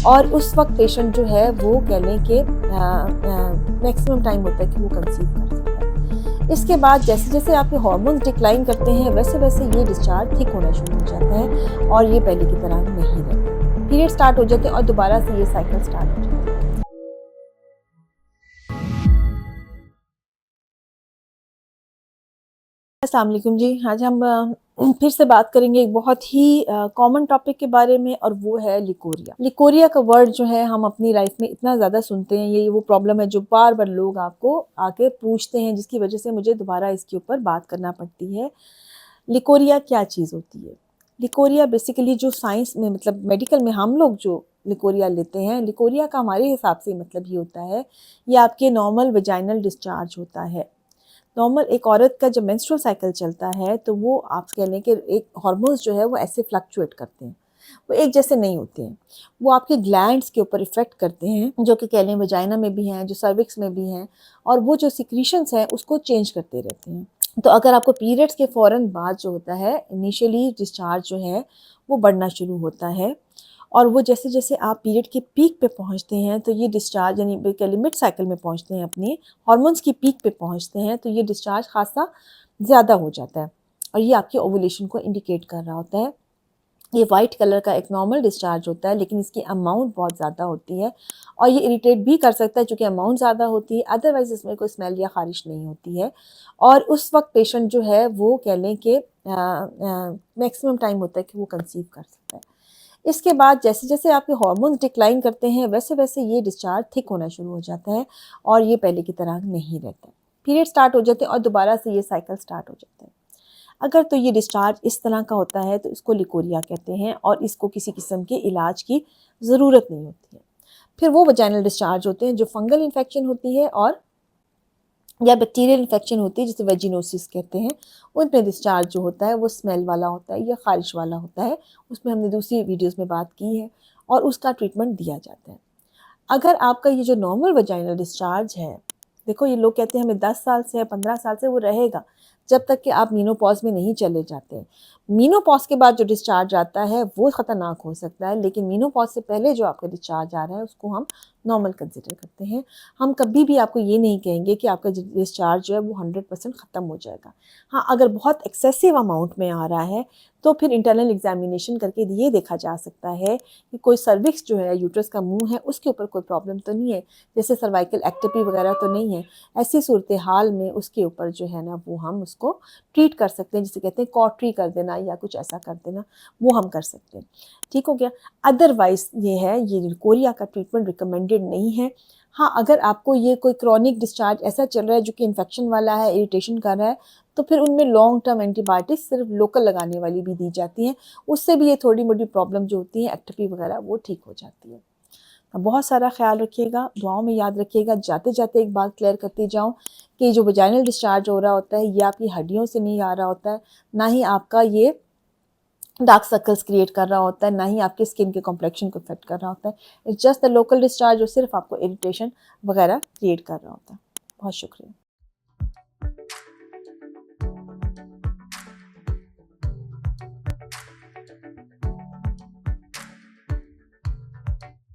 और उस वक्त पेशेंट जो है वो कह लें कि मैक्सिमम टाइम होता है कि वो कंसीव कर सकता है। इसके बाद जैसे जैसे आपके हार्मोन्स डिक्लाइन करते हैं वैसे वैसे ये डिस्चार्ज थिक होना शुरू हो जाता है और ये पहले की तरह नहीं रहता। पीरियड स्टार्ट हो जाते हैं और दोबारा से ये साइकिल स्टार्ट हो जाता है। अस्सलाम वालेकुम जी। आज हम फिर से बात करेंगे एक बहुत ही कॉमन टॉपिक के बारे में और वो है लिकोरिया। लिकोरिया का वर्ड जो है हम अपनी लाइफ में इतना ज़्यादा सुनते हैं, ये वो प्रॉब्लम है जो बार बार लोग आपको आके पूछते हैं, जिसकी वजह से मुझे दोबारा इसके ऊपर बात करना पड़ती है। लिकोरिया क्या चीज़ होती है? लिकोरिया बेसिकली जो साइंस में मतलब मेडिकल में हम लोग जो लिकोरिया लेते हैं, लिकोरिया का हमारे हिसाब से मतलब ये होता है, ये आपके नॉर्मल वेजाइनल डिस्चार्ज होता है। नॉर्मल एक औरत का जब मेंस्ट्रुअल साइकिल चलता है तो वो आप कह लें कि एक हार्मोन्स जो है वो ऐसे फ्लक्चुएट करते हैं, वो एक जैसे नहीं होते हैं। वो आपके ग्लैंड्स के ऊपर इफ़ेक्ट करते हैं, जो कि कह लें वजाइना में भी हैं, जो सर्विक्स में भी हैं, और वो जो सिक्रीशंस हैं उसको चेंज करते रहते हैं। तो अगर आपको पीरियड्स के फ़ौरन बाद जो होता है इनिशियली डिस्चार्ज जो है वो बढ़ना शुरू होता है, और वो जैसे जैसे आप पीरियड के पीक पे पहुंचते हैं तो ये डिस्चार्ज यानी बेसिकली मिड साइकिल में पहुंचते हैं, अपने हार्मोन्स की पीक पे पहुंचते हैं तो ये डिस्चार्ज खासा ज़्यादा हो जाता है और ये आपके ओवुलेशन को इंडिकेट कर रहा होता है। ये वाइट कलर का एक नॉर्मल डिस्चार्ज होता है, लेकिन इसकी अमाउंट बहुत ज़्यादा होती है और ये इरिटेट भी कर सकता है चूँकि अमाउंट ज़्यादा होती है। अदरवाइज़ इसमें कोई स्मेल या ख़ारिश नहीं होती है और उस वक्त पेशेंट जो है वो कह लें कि मैक्सिमम टाइम होता है कि वो कंसीव कर सकता है। इसके बाद जैसे जैसे आपके हार्मोन्स डिक्लाइन करते हैं वैसे वैसे ये डिस्चार्ज थिक होना शुरू हो जाता है और ये पहले की तरह नहीं रहता। पीरियड स्टार्ट हो जाते हैं और दोबारा से ये साइकिल स्टार्ट हो जाता है। अगर तो ये डिस्चार्ज इस तरह का होता है तो इसको लिकोरिया कहते हैं और इसको किसी किस्म के इलाज की ज़रूरत नहीं होती है। फिर वो वजाइनल डिस्चार्ज होते हैं जो फंगल इन्फेक्शन होती है और या बैक्टीरियल इन्फेक्शन होती है जिसे वेजिनोसिस कहते हैं। उनमें डिस्चार्ज जो होता है वो स्मेल वाला होता है या ख़ारिश वाला होता है। उसमें हमने दूसरी वीडियोस में बात की है और उसका ट्रीटमेंट दिया जाता है। अगर आपका ये जो नॉर्मल वजाइनल डिस्चार्ज है, देखो ये लोग कहते हैं हमें 10 साल से 15 साल से वो रहेगा, जब तक कि आप मीनोपॉज़ में नहीं चले जाते। मीनोपॉज़ के बाद जो डिस्चार्ज आता है वो ख़तरनाक हो सकता है, लेकिन मीनोपॉज़ से पहले जो आपका डिस्चार्ज आ रहा है उसको हम नॉर्मल कंसिडर करते हैं। हम कभी भी आपको ये नहीं कहेंगे कि आपका डिस्चार्ज जो है वो 100% ख़त्म हो जाएगा। हाँ, अगर बहुत एक्सेसिव अमाउंट में आ रहा है तो फिर इंटरनल एग्जामिनेशन करके ये देखा जा सकता है कि कोई सर्विक्स जो है यूट्रस का मुंह है उसके ऊपर कोई प्रॉब्लम तो नहीं है, जैसे सर्वाइकल एक्टिपी वगैरह तो नहीं है। ऐसी सूरत हाल में उसके ऊपर जो है ना वो हम उसको ट्रीट कर सकते हैं, जिसे कहते हैं कॉटरी कर देना या कुछ ऐसा कर देना, वो हम कर सकते हैं। ठीक हो गया। अदरवाइज़ ये है, ये लिकोरिया का ट्रीटमेंट रिकमेंडेड नहीं है। हाँ, अगर आपको ये कोई क्रॉनिक डिस्चार्ज ऐसा चल रहा है जो कि इन्फेक्शन वाला है, इरिटेशन कर रहा है, तो फिर उनमें लॉन्ग टर्म एंटीबायोटिक्स सिर्फ लोकल लगाने वाली भी दी जाती हैं। उससे भी ये थोड़ी मोटी प्रॉब्लम जो होती है एक्टिपी वगैरह वो ठीक हो जाती है। तो बहुत सारा ख्याल रखिएगा, दुआओं में याद रखिएगा। जाते जाते एक बात क्लियर करती जाऊँ कि जो वजाइनल डिस्चार्ज हो रहा होता है ये आपकी हड्डियों से नहीं आ रहा होता है, ना ही आपका ये डार्क सर्कल्स क्रिएट कर रहा होता है, ना ही आपके स्किन के कॉम्प्लेक्शन को इफेक्ट कर रहा होता है। It's just the local discharge जो सिर्फ आपको इरिटेशन वगैरह क्रिएट कर रहा होता है। बहुत शुक्रिया।